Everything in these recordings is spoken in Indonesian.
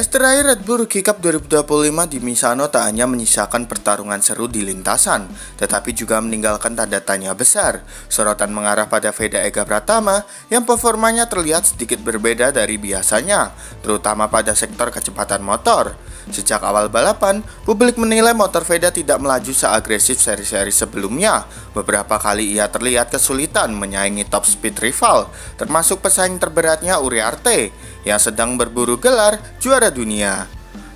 Race terakhir Red Bull Rookie Cup 2025 di Misano tak hanya menyisakan pertarungan seru di lintasan, tetapi juga meninggalkan tanda tanya besar. Sorotan mengarah pada Veda Ega Pratama yang performanya terlihat sedikit berbeda dari biasanya, terutama pada sektor kecepatan motor. Sejak awal balapan, publik menilai motor Veda tidak melaju seagresif seri-seri sebelumnya. Beberapa kali ia terlihat kesulitan menyaingi top speed rival, termasuk pesaing terberatnya Uriarte yang sedang berburu gelar juara dunia.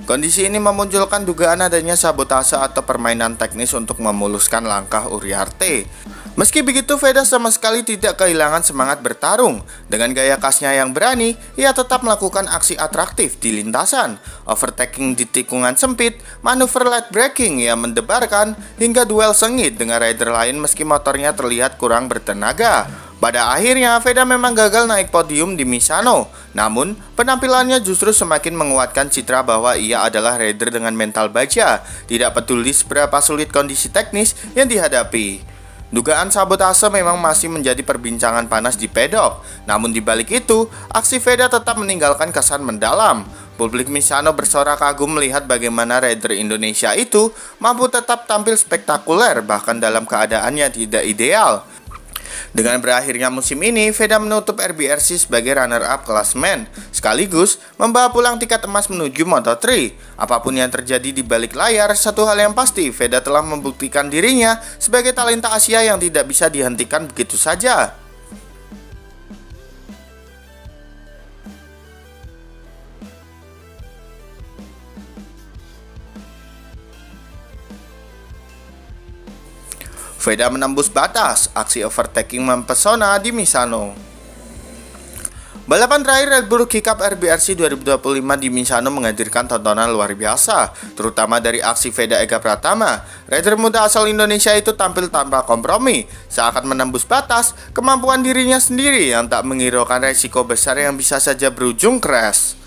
Kondisi ini memunculkan dugaan adanya sabotase atau permainan teknis untuk memuluskan langkah Uriarte. Meski begitu, Veda sama sekali tidak kehilangan semangat bertarung. Dengan gaya khasnya yang berani, ia tetap melakukan aksi atraktif di lintasan, overtaking di tikungan sempit, manuver light braking yang mendebarkan, hingga duel sengit dengan rider lain meski motornya terlihat kurang bertenaga. Pada akhirnya, Veda memang gagal naik podium di Misano. Namun, penampilannya justru semakin menguatkan citra bahwa ia adalah rider dengan mental baja, tidak peduli seberapa sulit kondisi teknis yang dihadapi. Dugaan sabotase memang masih menjadi perbincangan panas di pedok. Namun di balik itu, aksi Veda tetap meninggalkan kesan mendalam. Publik Misano bersorak kagum melihat bagaimana rider Indonesia itu mampu tetap tampil spektakuler bahkan dalam keadaan yang tidak ideal. Dengan berakhirnya musim ini, Veda menutup RBRC sebagai runner-up klasemen, sekaligus membawa pulang tiket emas menuju Moto3. Apapun yang terjadi di balik layar, satu hal yang pasti, Veda telah membuktikan dirinya sebagai talenta Asia yang tidak bisa dihentikan begitu saja. Veda menembus batas, aksi overtaking mempesona di Misano. Balapan terakhir Red Bull Rookie Cup RBRC 2025 di Misano menghadirkan tontonan luar biasa, terutama dari aksi Veda Ega Pratama. Rider muda asal Indonesia itu tampil tanpa kompromi, seakan menembus batas kemampuan dirinya sendiri yang tak menghiraukan resiko besar yang bisa saja berujung crash.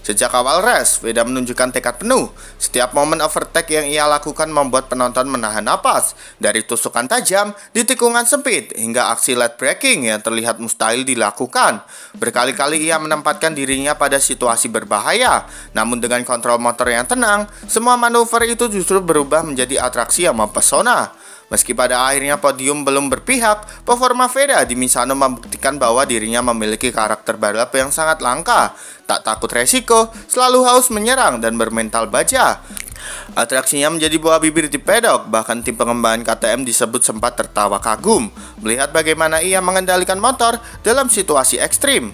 Sejak awal race, Veda menunjukkan tekad penuh. Setiap momen overtake yang ia lakukan membuat penonton menahan napas. Dari tusukan tajam di tikungan sempit hingga aksi light braking yang terlihat mustahil dilakukan. Berkali-kali ia menempatkan dirinya pada situasi berbahaya. Namun dengan kontrol motor yang tenang, semua manuver itu justru berubah menjadi atraksi yang mempesona. Meski pada akhirnya podium belum berpihak, performa Veda di Misano membuktikan bahwa dirinya memiliki karakter balap yang sangat langka. Tak takut resiko, selalu haus menyerang dan bermental baja. Atraksinya menjadi buah bibir di pedok, bahkan tim pengembangan KTM disebut sempat tertawa kagum melihat bagaimana ia mengendalikan motor dalam situasi ekstrim.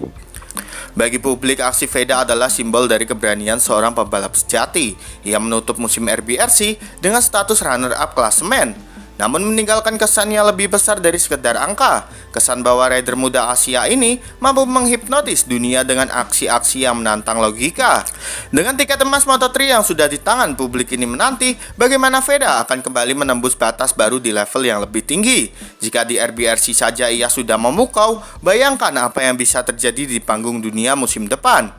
Bagi publik, aksi Veda adalah simbol dari keberanian seorang pembalap sejati. Ia menutup musim RBRC dengan status runner-up klasemen, namun meninggalkan kesan yang lebih besar dari sekedar angka. Kesan bahwa rider muda Asia ini mampu menghipnotis dunia dengan aksi-aksi yang menantang logika. Dengan tiket emas Moto3 yang sudah di tangan, publik ini menanti bagaimana Veda akan kembali menembus batas baru di level yang lebih tinggi. Jika di RBRC saja ia sudah memukau, bayangkan apa yang bisa terjadi di panggung dunia musim depan.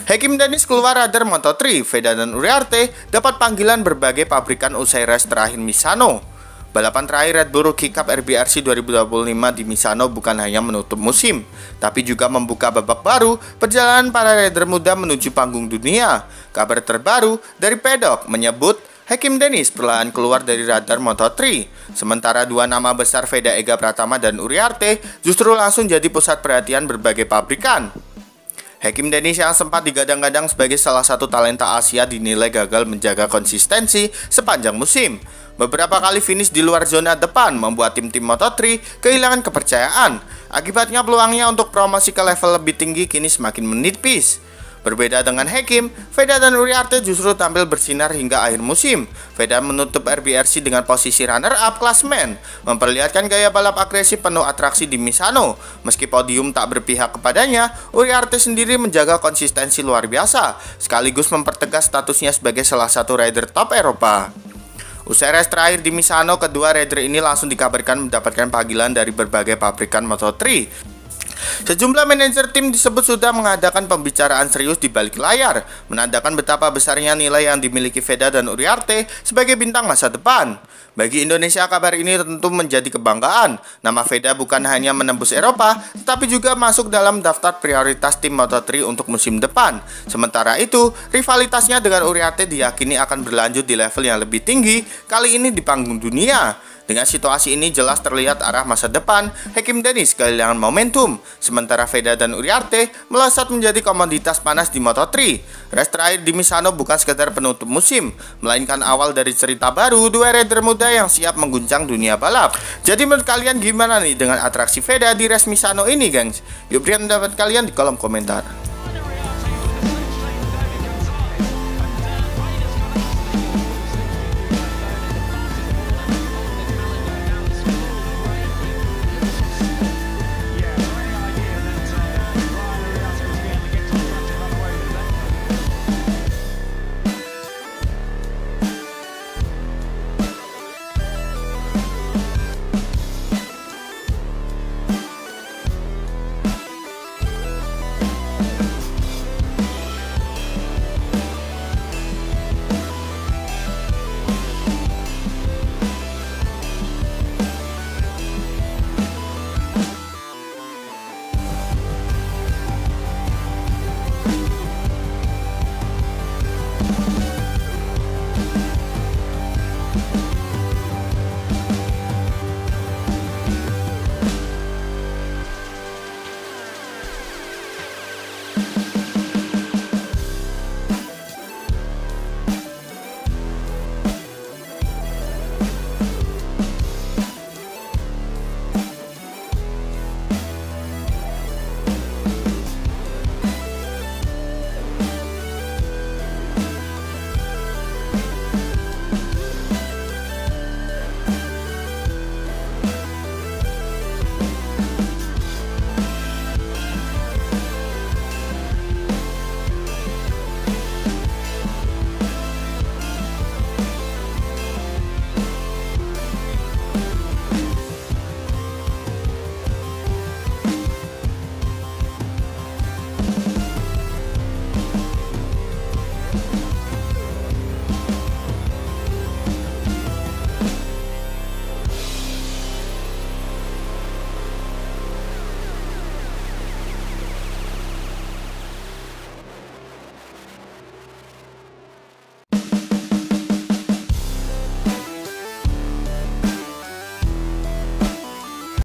Hakim Dennis keluar radar Moto3. Veda dan Uriarte dapat panggilan berbagai pabrikan usai race terakhir Misano. Balapan terakhir Red Bull Rookie Cup RBRC 2025 di Misano bukan hanya menutup musim, tapi juga membuka babak baru perjalanan para rider muda menuju panggung dunia. Kabar terbaru dari pedok menyebut Hakim Dennis perlahan keluar dari radar Moto3. Sementara dua nama besar Veda Ega Pratama dan Uriarte justru langsung jadi pusat perhatian berbagai pabrikan. Hakim Dennis yang sempat digadang-gadang sebagai salah satu talenta Asia dinilai gagal menjaga konsistensi sepanjang musim. Beberapa kali finish di luar zona depan membuat tim-tim Moto3 kehilangan kepercayaan. Akibatnya peluangnya untuk promosi ke level lebih tinggi kini semakin menipis. Berbeda dengan Hakim, Veda dan Uriarte justru tampil bersinar hingga akhir musim. Veda menutup RBRC dengan posisi runner-up klasemen, memperlihatkan gaya balap agresif penuh atraksi di Misano. Meski podium tak berpihak kepadanya, Uriarte sendiri menjaga konsistensi luar biasa, sekaligus mempertegas statusnya sebagai salah satu rider top Eropa. Usai race terakhir di Misano, kedua rider ini langsung dikabarkan mendapatkan panggilan dari berbagai pabrikan Moto3. Sejumlah manajer tim disebut sudah mengadakan pembicaraan serius di balik layar, menandakan betapa besarnya nilai yang dimiliki Veda dan Uriarte sebagai bintang masa depan. Bagi Indonesia, kabar ini tentu menjadi kebanggaan. Nama Veda bukan hanya menembus Eropa, tetapi juga masuk dalam daftar prioritas tim Moto3 untuk musim depan. Sementara itu, rivalitasnya dengan Uriarte diyakini akan berlanjut di level yang lebih tinggi, kali ini di panggung dunia. Dengan situasi ini jelas terlihat arah masa depan Hakim Dennis kehilangan momentum, sementara Veda dan Uriarte melesat menjadi komoditas panas di Moto3. Race terakhir di Misano bukan sekedar penutup musim, melainkan awal dari cerita baru dua rider muda yang siap mengguncang dunia balap. Jadi menurut kalian gimana nih dengan atraksi Veda di race Misano ini, gengs? Yuk berikan pendapat kalian di kolom komentar.